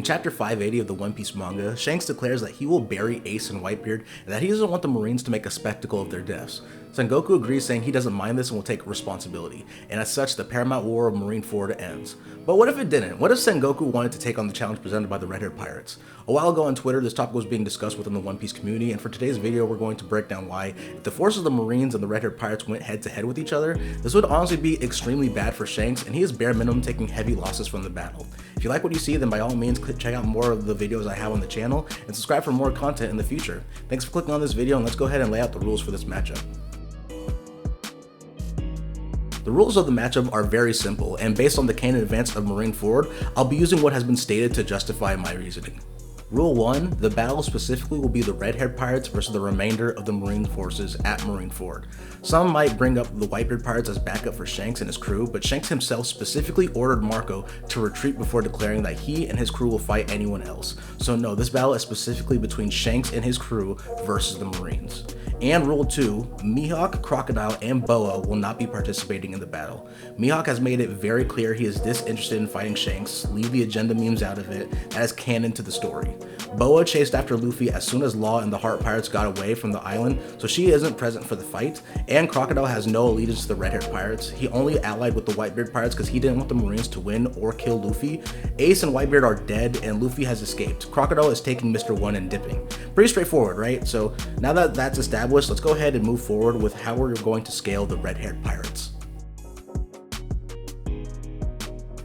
chapter 580 of the One Piece manga, Shanks declares that he will bury Ace and Whitebeard and that he doesn't want the Marines to make a spectacle of their deaths. Sengoku agrees, saying he doesn't mind this and will take responsibility, and as such, the Paramount War of Marineford ends. But what if it didn't? What if Sengoku wanted to take on the challenge presented by the red-haired pirates? A while ago on Twitter, this topic was being discussed within the One Piece community, and for today's video, we're going to break down why, if the forces of the Marines and the red-haired pirates went head-to-head with each other, this would honestly be extremely bad for Shanks, and he is bare minimum taking heavy losses from the battle. If you like what you see, then by all means, check out more of the videos I have on the channel, and subscribe for more content in the future. Thanks for clicking on this video, and let's go ahead and lay out the rules for this matchup. The rules of the matchup are very simple, and based on the canon events of Marineford, I'll be using what has been stated to justify my reasoning. Rule 1, the battle specifically will be the red-haired pirates versus the remainder of the Marine forces at Marineford. Some might bring up the Whitebeard pirates as backup for Shanks and his crew, but Shanks himself specifically ordered Marco to retreat before declaring that he and his crew will fight anyone else. So no, this battle is specifically between Shanks and his crew versus the Marines. And Rule 2, Mihawk, Crocodile, and Boa will not be participating in the battle. Mihawk has made it very clear he is disinterested in fighting Shanks, leave the agenda memes out of it, that is canon to the story. Boa chased after Luffy as soon as Law and the Heart Pirates got away from the island, so she isn't present for the fight, and Crocodile has no allegiance to the red-haired pirates. He only allied with the Whitebeard pirates because he didn't want the Marines to win or kill Luffy. Ace and Whitebeard are dead, and Luffy has escaped. Crocodile is taking Mr. One and dipping. Pretty straightforward, right? So now that that's established, let's go ahead and move forward with how we're going to scale the red-haired pirates.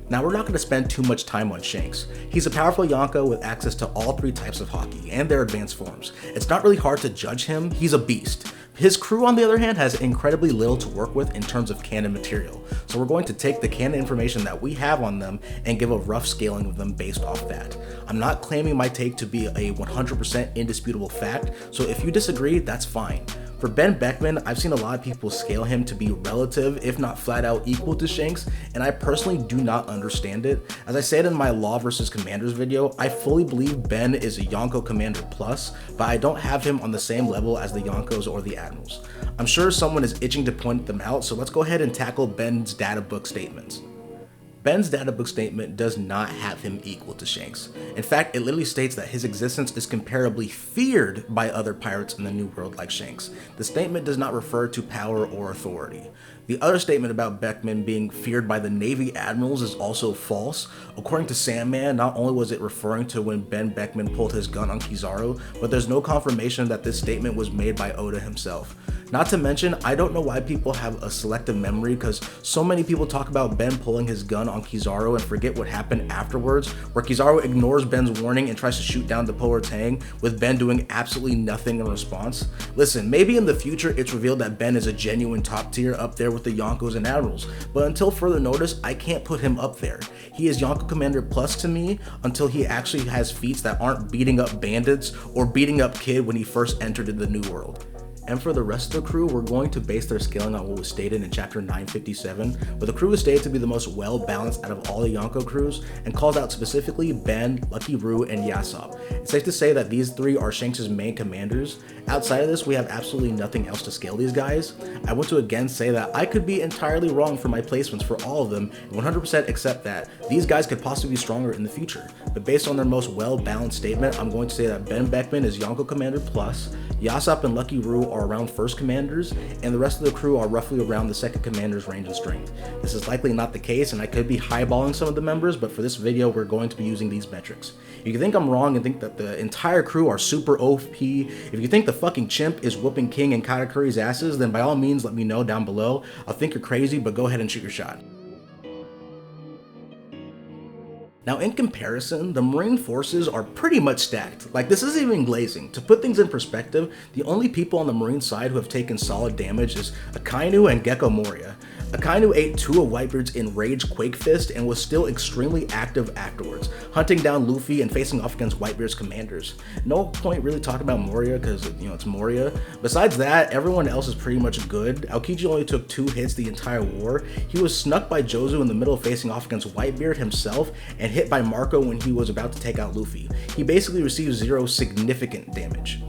Now, we're not going to spend too much time on Shanks. He's a powerful Yonko with access to all three types of Haki and their advanced forms. It's not really hard to judge him, he's a beast. His crew, on the other hand, has incredibly little to work with in terms of canon material, so we're going to take the canon information that we have on them and give a rough scaling of them based off that. I'm not claiming my take to be a 100% indisputable fact, so if you disagree, that's fine. For Ben Beckman, I've seen a lot of people scale him to be relative, if not flat out equal to Shanks, and I personally do not understand it. As I said in my Law vs. Commanders video, I fully believe Ben is a Yonko Commander Plus, but I don't have him on the same level as the Yonkos or the Admirals. I'm sure someone is itching to point them out, so let's go ahead and tackle Ben's data book statements. Ben's databook statement does not have him equal to Shanks. In fact, it literally states that his existence is comparably feared by other pirates in the New World like Shanks. The statement does not refer to power or authority. The other statement about Beckman being feared by the Navy admirals is also false. According to Sandman, not only was it referring to when Ben Beckman pulled his gun on Kizaru, but there's no confirmation that this statement was made by Oda himself. Not to mention, I don't know why people have a selective memory, because so many people talk about Ben pulling his gun on Kizaru and forget what happened afterwards, where Kizaru ignores Ben's warning and tries to shoot down the Polar Tang, with Ben doing absolutely nothing in response. Listen, maybe in the future it's revealed that Ben is a genuine top tier up there with the Yonkos and Admirals, but until further notice, I can't put him up there. He is Yonko Commander Plus to me until he actually has feats that aren't beating up bandits or beating up Kid when he first entered in the New World. And for the rest of the crew, we're going to base their scaling on what was stated in chapter 957, where the crew is stated to be the most well-balanced out of all the Yonko crews, and calls out specifically Ben, Lucky Roo, and Yasop. It's safe to say that these three are Shanks' main commanders. Outside of this, we have absolutely nothing else to scale these guys. I want to again say that I could be entirely wrong for my placements for all of them, and 100% accept that these guys could possibly be stronger in the future. But based on their most well-balanced statement, I'm going to say that Ben Beckman is Yonko Commander Plus, Yasop and Lucky Roo are around first commanders, and the rest of the crew are roughly around the second commander's range and strength. This is likely not the case, and I could be highballing some of the members, but for this video, we're going to be using these metrics. If you think I'm wrong and think that the entire crew are super OP, if you think the fucking chimp is whooping King and Katakuri's asses, then by all means let me know down below. I'll think you're crazy, but go ahead and shoot your shot. Now, in comparison, the Marine forces are pretty much stacked. Like, this isn't even glazing. To put things in perspective, the only people on the Marine side who have taken solid damage is Akainu and Gecko Moria. Akainu ate two of Whitebeard's enraged Quake Fist and was still extremely active afterwards, hunting down Luffy and facing off against Whitebeard's commanders. No point really talking about Moria because, it's Moria. Besides that, everyone else is pretty much good. Aokiji only took 2 hits the entire war. He was snuck by Jozu in the middle facing off against Whitebeard himself and hit by Marco when he was about to take out Luffy. He basically received 0 significant damage.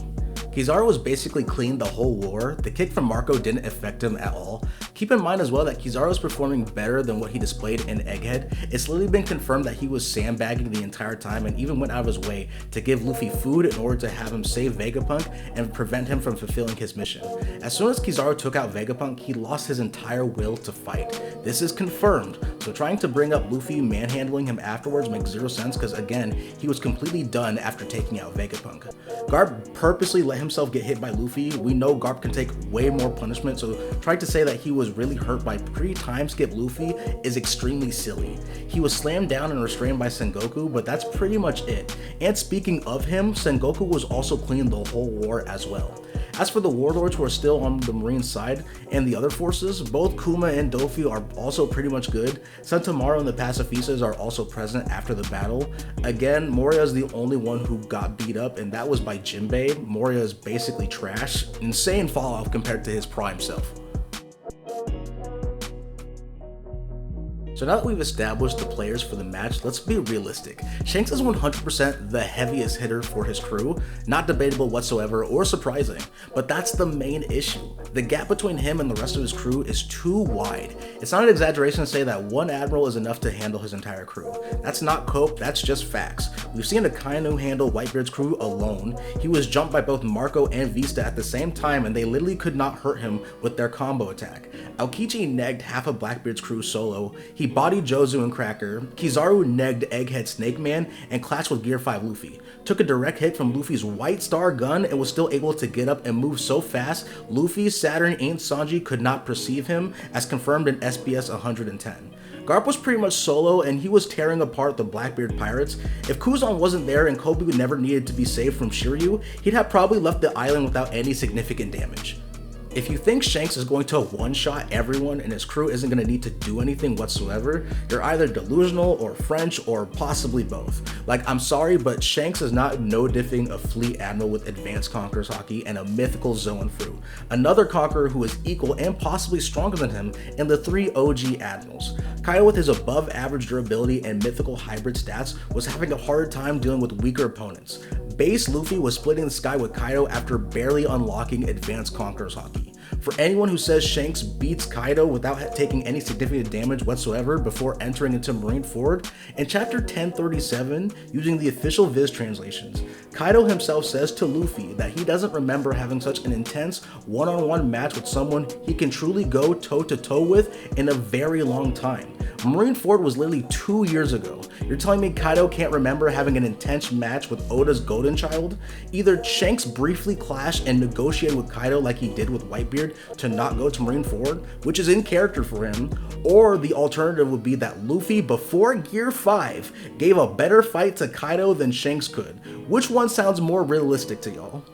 Kizaru was basically clean the whole war. The kick from Marco didn't affect him at all. Keep in mind as well that Kizaru is performing better than what he displayed in Egghead. It's literally been confirmed that he was sandbagging the entire time and even went out of his way to give Luffy food in order to have him save Vegapunk and prevent him from fulfilling his mission. As soon as Kizaru took out Vegapunk, he lost his entire will to fight. This is confirmed, so trying to bring up Luffy manhandling him afterwards makes zero sense because again, he was completely done after taking out Vegapunk. Garp purposely let himself get hit by Luffy. We know Garp can take way more punishment, so trying to say that he was really hurt by pre-time skip Luffy is extremely silly. He was slammed down and restrained by Sengoku, but that's pretty much it. And speaking of him, Sengoku was also clean the whole war as well. As for the warlords who are still on the Marine side and the other forces, both Kuma and Dofu are also pretty much good. Sentomaru and the pacifistas are also present after the battle. Again, Moria is the only one who got beat up, and that was by Jinbei. Moria is basically trash. Insane fall off compared to his prime self. So now that we've established the players for the match, let's be realistic. Shanks is 100% the heaviest hitter for his crew, not debatable whatsoever or surprising, but that's the main issue. The gap between him and the rest of his crew is too wide. It's not an exaggeration to say that one admiral is enough to handle his entire crew. That's not cope, that's just facts. We've seen Akainu handle Whitebeard's crew alone. He was jumped by both Marco and Vista at the same time and they literally could not hurt him with their combo attack. Aokiji negged half of Blackbeard's crew solo. He bodied Jozu and Cracker. Kizaru negged Egghead Snake Man and clashed with Gear 5 Luffy. Took a direct hit from Luffy's White Star gun and was still able to get up and move so fast, Luffy, Saturn, and Sanji could not perceive him, as confirmed in SBS 110. Garp was pretty much solo and he was tearing apart the Blackbeard pirates. If Kuzan wasn't there and Kobe never needed to be saved from Shiryu, he'd have probably left the island without any significant damage. If you think Shanks is going to one-shot everyone and his crew isn't going to need to do anything whatsoever, you're either delusional or French or possibly both. Like, I'm sorry, but Shanks is not no-diffing a fleet admiral with advanced Conqueror's Haki and a mythical Zoan Fruit. Another Conqueror who is equal and possibly stronger than him in the 3 OG admirals. Kaido with his above-average durability and mythical hybrid stats was having a hard time dealing with weaker opponents. Base Luffy was splitting the sky with Kaido after barely unlocking advanced Conqueror's Haki. For anyone who says Shanks beats Kaido without taking any significant damage whatsoever before entering into Marineford, in chapter 1037, using the official Viz translations, Kaido himself says to Luffy that he doesn't remember having such an intense one-on-one match with someone he can truly go toe-to-toe with in a very long time. Marineford was literally 2 years ago. You're telling me Kaido can't remember having an intense match with Oda's Golden Child? Either Shanks briefly clashed and negotiated with Kaido like he did with Whitebeard to not go to Marineford, which is in character for him, or the alternative would be that Luffy, before Gear 5, gave a better fight to Kaido than Shanks could. Which one sounds more realistic to y'all?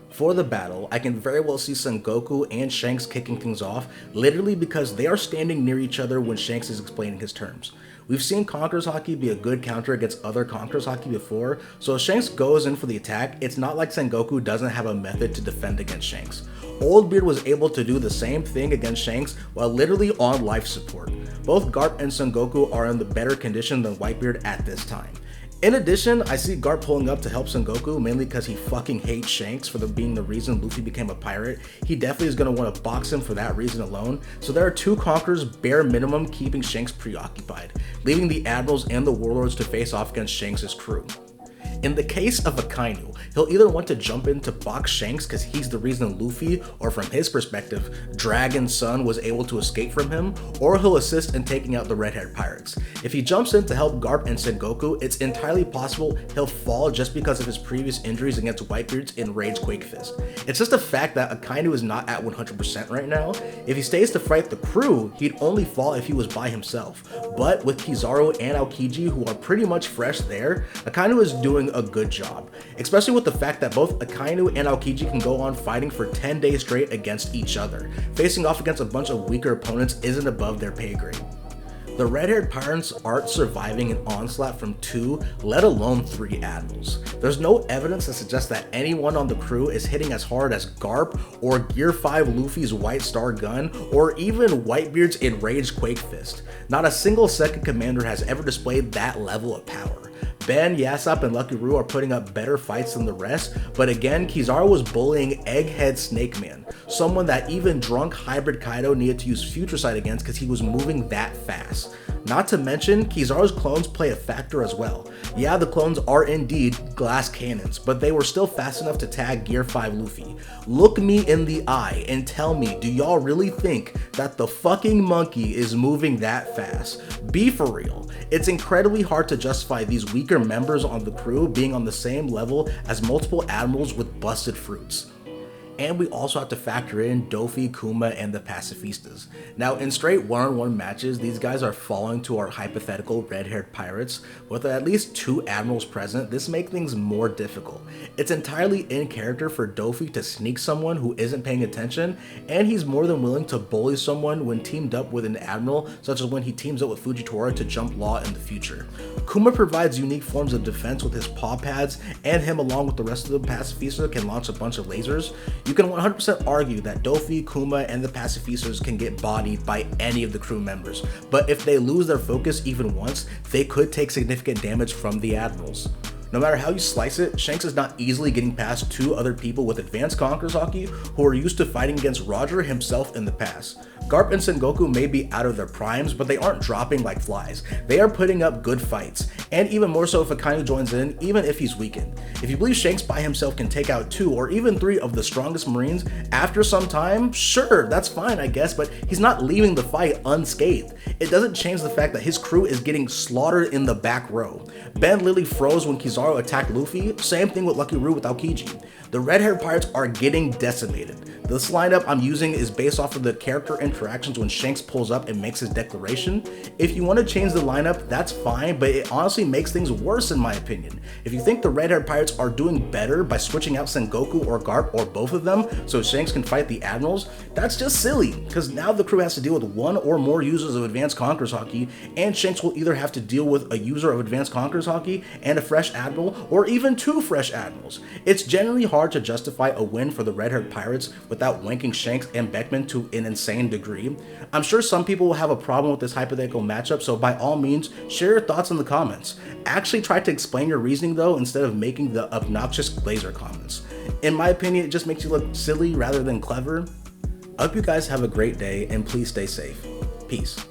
For the battle, I can very well see Sengoku and Shanks kicking things off, literally because they are standing near each other when Shanks is explaining his terms. We've seen Conqueror's Haki be a good counter against other Conqueror's Haki before, so if Shanks goes in for the attack, it's not like Sengoku doesn't have a method to defend against Shanks. Oldbeard was able to do the same thing against Shanks while literally on life support. Both Garp and Sengoku are in the better condition than Whitebeard at this time. In addition, I see Garp pulling up to help Sengoku mainly because he fucking hates Shanks for being the reason Luffy became a pirate. He definitely is going to want to box him for that reason alone. So there are two conquerors bare minimum keeping Shanks preoccupied, leaving the admirals and the warlords to face off against Shanks' crew. In the case of Akainu, he'll either want to jump in to box Shanks because he's the reason Luffy, or from his perspective, Dragon's son was able to escape from him, or he'll assist in taking out the red-haired pirates. If he jumps in to help Garp and Sengoku, it's entirely possible he'll fall just because of his previous injuries against Whitebeard's Enraged Quake Fist. It's just a fact that Akainu is not at 100% right now. If he stays to fight the crew, he'd only fall if he was by himself. But with Kizaru and Aokiji, who are pretty much fresh there, Akainu is doing a good job, especially with the fact that both Akainu and Aokiji can go on fighting for 10 days straight against each other. Facing off against a bunch of weaker opponents isn't above their pay grade. The red-haired pirates aren't surviving an onslaught from 2, let alone 3 admirals. There's no evidence that suggests that anyone on the crew is hitting as hard as Garp or Gear 5 Luffy's White Star gun or even Whitebeard's Enraged Quake Fist. Not a single second commander has ever displayed that level of power. Ben, Yasop, and Lucky Roo are putting up better fights than the rest, but again, Kizaru was bullying Egghead Snake Man, someone that even drunk Hybrid Kaido needed to use Future Sight against because he was moving that fast. Not to mention, Kizaru's clones play a factor as well. Yeah, the clones are indeed glass cannons, but they were still fast enough to tag Gear 5 Luffy. Look me in the eye and tell me, do y'all really think that the fucking monkey is moving that fast? Be for real. It's incredibly hard to justify these weaker members on the crew being on the same level as multiple admirals with busted fruits. And we also have to factor in Dofi, Kuma, and the Pacifistas. Now, in straight one-on-one matches, these guys are falling to our hypothetical red-haired pirates. With at least 2 admirals present, this makes things more difficult. It's entirely in character for Dofi to sneak someone who isn't paying attention, and he's more than willing to bully someone when teamed up with an admiral, such as when he teams up with Fujitora to jump law in the future. Kuma provides unique forms of defense with his paw pads, and him along with the rest of the Pacifista can launch a bunch of lasers. You can 100% argue that Dofi, Kuma, and the Pacifistas can get bodied by any of the crew members, but if they lose their focus even once, they could take significant damage from the admirals. No matter how you slice it, Shanks is not easily getting past 2 other people with advanced Conqueror's Haki who are used to fighting against Roger himself in the past. Garp and Sengoku may be out of their primes, but they aren't dropping like flies. They are putting up good fights, and even more so if Akainu joins in, even if he's weakened. If you believe Shanks by himself can take out 2 or even 3 of the strongest Marines after some time, sure, that's fine I guess, but he's not leaving the fight unscathed. It doesn't change the fact that his crew is getting slaughtered in the back row. Ben literally froze when Kizaru attacked Luffy, same thing with Lucky Roo with Aokiji. The red-haired pirates are getting decimated. This lineup I'm using is based off of the character interactions when Shanks pulls up and makes his declaration. If you want to change the lineup, that's fine, but it honestly makes things worse in my opinion. If you think the red-haired pirates are doing better by switching out Sengoku or Garp or both of them so Shanks can fight the admirals, that's just silly, because now the crew has to deal with 1 or more users of Advanced Conqueror's Haki, and Shanks will either have to deal with a user of Advanced Conqueror's Haki and a fresh admiral, or even 2 fresh admirals. It's generally hard to justify a win for the red-haired pirates without wanking Shanks and Beckman to an insane degree. I'm sure some people will have a problem with this hypothetical matchup, so by all means, share your thoughts in the comments. Actually try to explain your reasoning though, instead of making the obnoxious laser comments. In my opinion, it just makes you look silly rather than clever. I hope you guys have a great day, and please stay safe. Peace.